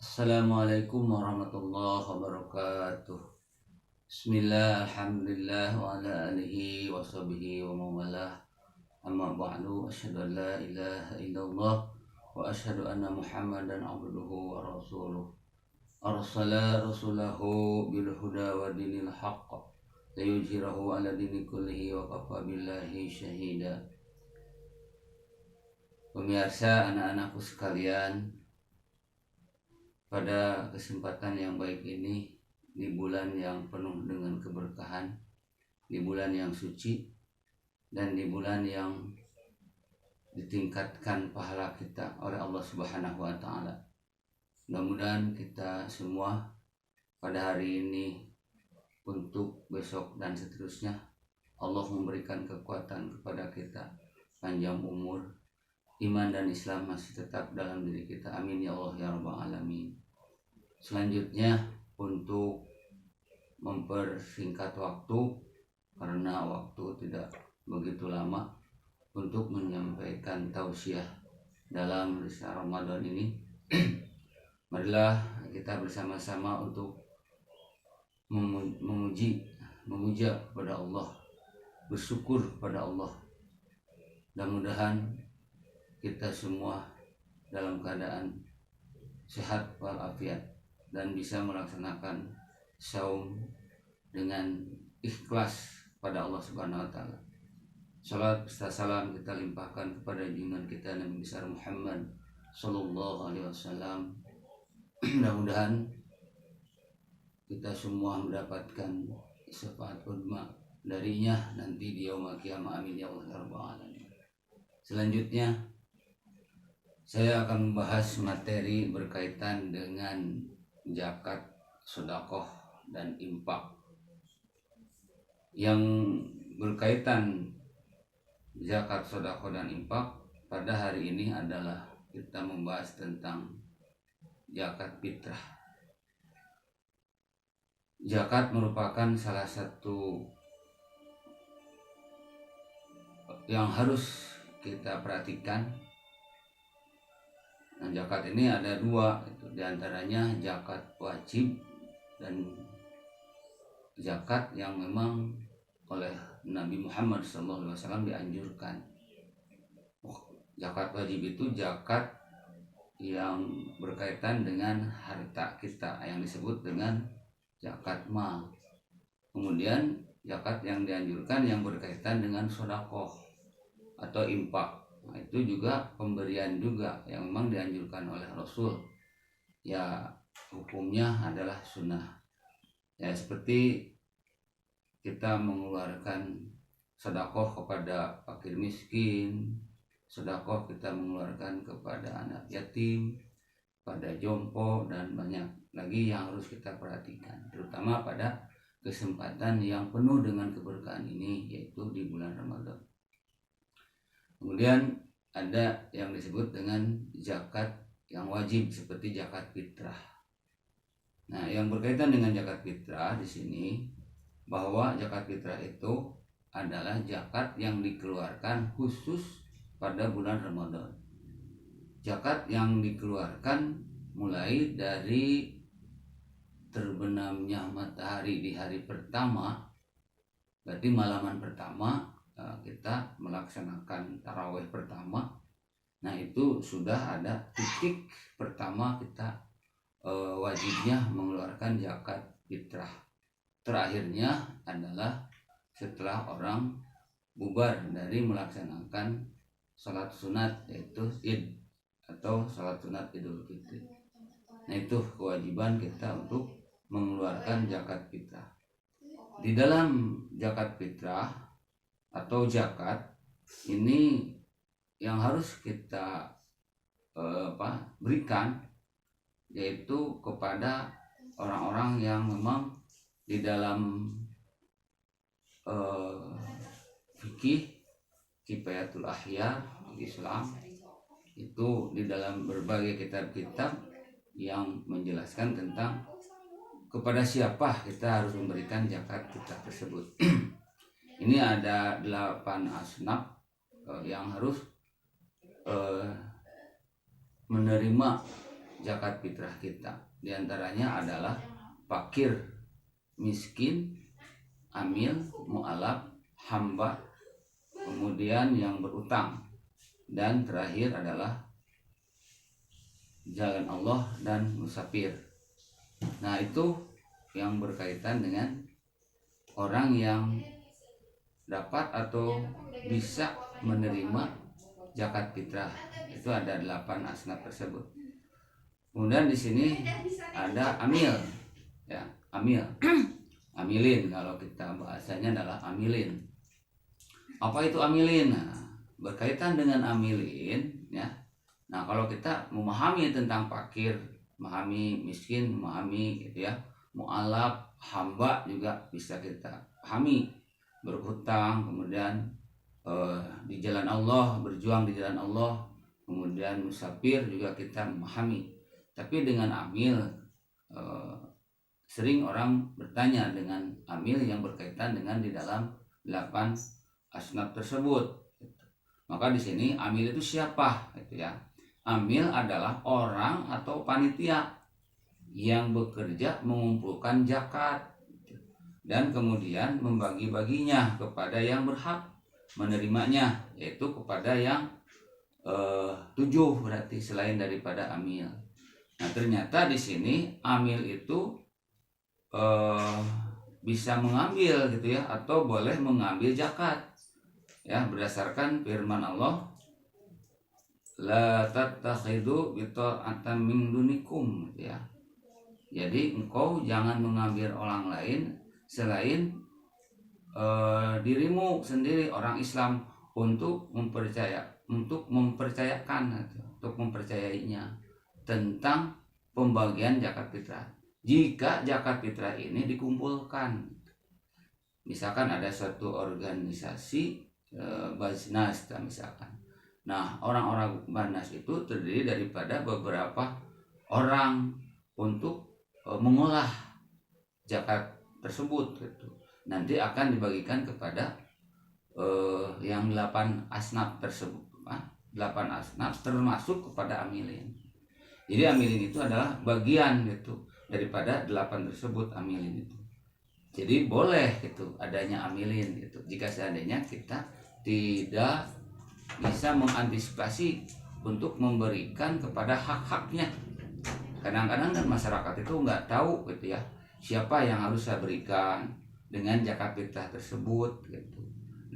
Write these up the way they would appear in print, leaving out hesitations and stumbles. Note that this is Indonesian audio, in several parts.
Assalamualaikum warahmatullahi wabarakatuh. Bismillah, alhamdulillah, wa ala alihi wa sahbihi wa mawalah. Amma ba'du, asyhadu an la ilaha illallah wa asyhadu anna Muhammadan abduhu wa rasuluh. Arsala rasulahu bil huda wa dinil haqq liyuzhirahu ala dini kullihi wa kafa billahi syahida. Pemirsa, anak-anakku sekalian, pada kesempatan yang baik ini, di bulan yang penuh dengan keberkahan, di bulan yang suci, dan di bulan yang ditingkatkan pahala kita oleh Allah Subhanahu wa Ta'ala. Mudah-mudahan kita semua pada hari ini, untuk besok dan seterusnya, Allah memberikan kekuatan kepada kita, panjang umur, iman dan Islam masih tetap dalam diri kita. Amin ya Allah ya Rabbal Alamin. Selanjutnya, untuk mempersingkat waktu karena waktu tidak begitu lama, untuk menyampaikan tausiah dalam risalah Ramadan ini, marilah kita bersama-sama untuk memuja kepada Allah, bersyukur kepada Allah. Mudah-mudahan kita semua dalam keadaan sehat walafiat dan bisa melaksanakan saum dengan ikhlas pada Allah Subhanahu wa Ta'ala. Salat serta salam kita limpahkan kepada junjungan kita Nabi besar Muhammad sallallahu alaihi wasallam. Mudah-mudahan kita semua mendapatkan syafaat uzma darinya nanti di yaumul qiyamah. Amin ya Allah ya rabbal alamin. Selanjutnya, saya akan membahas materi berkaitan dengan zakat, sedekah, dan infak. Yang berkaitan zakat, sedekah, dan infak pada hari ini adalah kita membahas tentang zakat fitrah. Zakat merupakan salah satu yang harus kita perhatikan. Nah, zakat ini ada dua, itu diantaranya zakat wajib dan zakat yang memang oleh Nabi Muhammad SAW dianjurkan. Zakat wajib itu zakat yang berkaitan dengan harta kita, yang disebut dengan zakat mal. Kemudian zakat yang dianjurkan yang berkaitan dengan sedekah atau infak. Nah, itu juga pemberian juga yang memang dianjurkan oleh Rasul. Ya, hukumnya adalah sunnah. Ya, seperti kita mengeluarkan sedekah kepada fakir miskin, sedekah kita mengeluarkan kepada anak yatim, pada jompo, dan banyak lagi yang harus kita perhatikan, terutama pada kesempatan yang penuh dengan keberkahan ini, yaitu di bulan Ramadan. Kemudian ada yang disebut dengan zakat yang wajib seperti zakat fitrah. Nah, yang berkaitan dengan zakat fitrah di sini, bahwa zakat fitrah itu adalah zakat yang dikeluarkan khusus pada bulan Ramadan. Zakat yang dikeluarkan mulai dari terbenamnya matahari di hari pertama, berarti malaman pertama kita melaksanakan tarawih pertama. Nah, itu sudah ada titik pertama kita wajibnya mengeluarkan zakat fitrah. Terakhirnya adalah setelah orang bubar dari melaksanakan salat sunat, yaitu Id atau salat sunat Idul Fitri. Nah, itu kewajiban kita untuk mengeluarkan zakat fitrah. Di dalam zakat fitrah atau zakat ini yang harus kita berikan, yaitu kepada orang-orang yang memang di dalam fikih Kifayatul Ahyar Islam itu, di dalam berbagai kitab-kitab yang menjelaskan tentang kepada siapa kita harus memberikan zakat kita tersebut. Ini ada 8 asnaf yang harus menerima zakat fitrah kita. Di antaranya adalah fakir, miskin, amil, mu'alaf, hamba, kemudian yang berutang, dan terakhir adalah jalan Allah dan musafir. Nah, itu yang berkaitan dengan orang yang dapat atau bisa menerima zakat fitrah. Itu ada 8 asnaf tersebut. Kemudian di sini ada amil, ya, amil, amilin, kalau kita bahasanya adalah amilin. Apa itu amilin? Nah, berkaitan dengan amilin, ya. Nah, kalau kita memahami tentang fakir, memahami miskin, memahami gitu ya, mu'alaf, hamba juga bisa kita pahami, berhutang, kemudian di jalan Allah, berjuang di jalan Allah, kemudian musafir juga kita memahami. Tapi dengan amil, sering orang bertanya dengan amil yang berkaitan dengan di dalam 8 asnaf tersebut. Maka di sini amil itu siapa? Gitu ya. Amil adalah orang atau panitia yang bekerja mengumpulkan zakat dan kemudian membagi-baginya kepada yang berhak menerimanya, yaitu kepada yang 7 berarti selain daripada amil. Nah, ternyata di sini amil itu bisa mengambil gitu ya, atau boleh mengambil zakat, ya, berdasarkan firman Allah, la tattakhidu bita'atan min dunikum, gitu ya. Jadi engkau jangan mengambil orang lain selain dirimu sendiri, orang Islam, untuk mempercayainya tentang pembagian zakat fitrah. Jika zakat fitrah ini dikumpulkan, misalkan ada suatu organisasi Basnas misalkan. Nah, orang-orang Basnas itu terdiri daripada beberapa orang untuk mengolah zakat tersebut gitu. Nanti akan dibagikan kepada yang 8 asnaf tersebut, 8 asnaf termasuk kepada amilin. Jadi amilin itu adalah bagian gitu daripada 8 tersebut, amilin itu. Jadi boleh gitu adanya amilin gitu jika seandainya kita tidak bisa mengantisipasi untuk memberikan kepada hak-haknya. Kadang-kadang kan masyarakat itu nggak tahu gitu ya, siapa yang harus saya berikan dengan zakat fitrah tersebut gitu.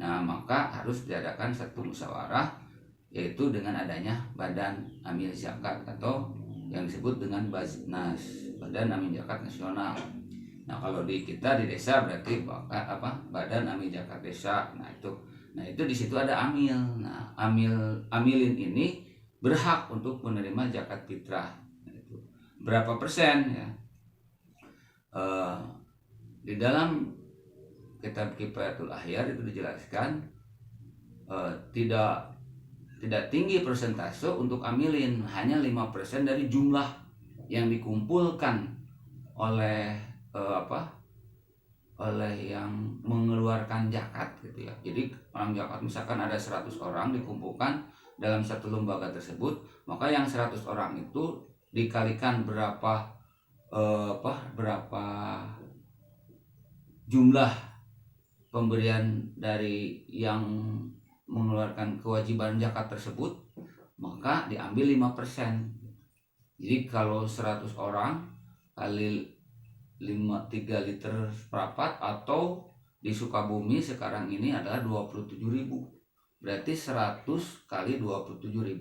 Nah, maka harus diadakan satu musyawarah, yaitu dengan adanya badan amil zakat atau yang disebut dengan Basnas, Badan Amil Zakat Nasional. Nah, kalau di kita di desa berarti Badan Amil Zakat Desa. Nah, itu di situ ada amil. Nah, amilin ini berhak untuk menerima zakat fitrah. Itu berapa persen ya? Di dalam kitab Kifayatul Ahyar itu dijelaskan tidak tinggi persentase untuk amilin, hanya 5% dari jumlah yang dikumpulkan oleh oleh yang mengeluarkan zakat gitu ya. Jadi orang zakat misalkan ada 100 orang dikumpulkan dalam satu lembaga tersebut, maka yang 100 orang itu dikalikan berapa jumlah pemberian dari yang mengeluarkan kewajiban zakat tersebut, maka diambil 5%. Jadi kalau 100 orang kali 3 liter seperempat, atau di Sukabumi sekarang ini adalah 27.000. Berarti 100 kali 27.000.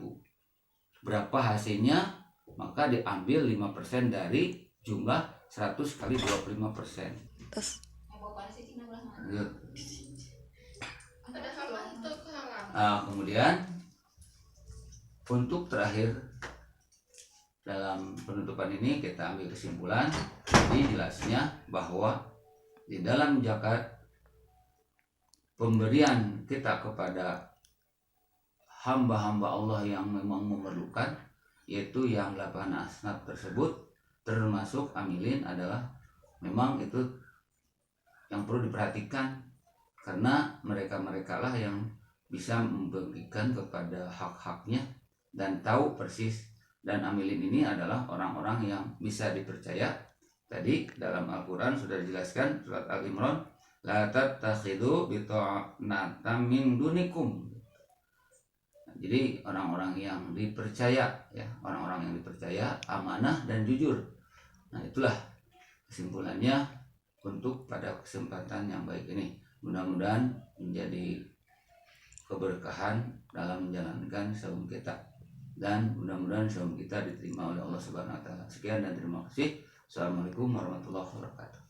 Berapa hasilnya? Maka diambil 5% dari jumlah 100 kali 25%. Kemudian untuk terakhir dalam penutupan ini kita ambil kesimpulan. Jadi jelasnya bahwa di dalam zakat, pemberian kita kepada hamba-hamba Allah yang memang memerlukan, yaitu yang 8 asnaf tersebut termasuk amilin, adalah memang itu yang perlu diperhatikan, karena mereka lah yang bisa membagikan kepada hak-haknya dan tahu persis Dan amilin ini adalah orang-orang yang bisa dipercaya. Tadi dalam Al-Quran sudah dijelaskan surat Al-Imran, la tattakhidhu bita'natan min dunikum. Jadi orang-orang yang dipercaya, ya, orang-orang yang dipercaya, amanah dan jujur. Nah, itulah kesimpulannya untuk pada kesempatan yang baik ini. Mudah-mudahan menjadi keberkahan dalam menjalankan saum kita, dan mudah-mudahan saum kita diterima oleh Allah Subhanahu wa taala. Sekian dan terima kasih. Assalamualaikum warahmatullahi wabarakatuh.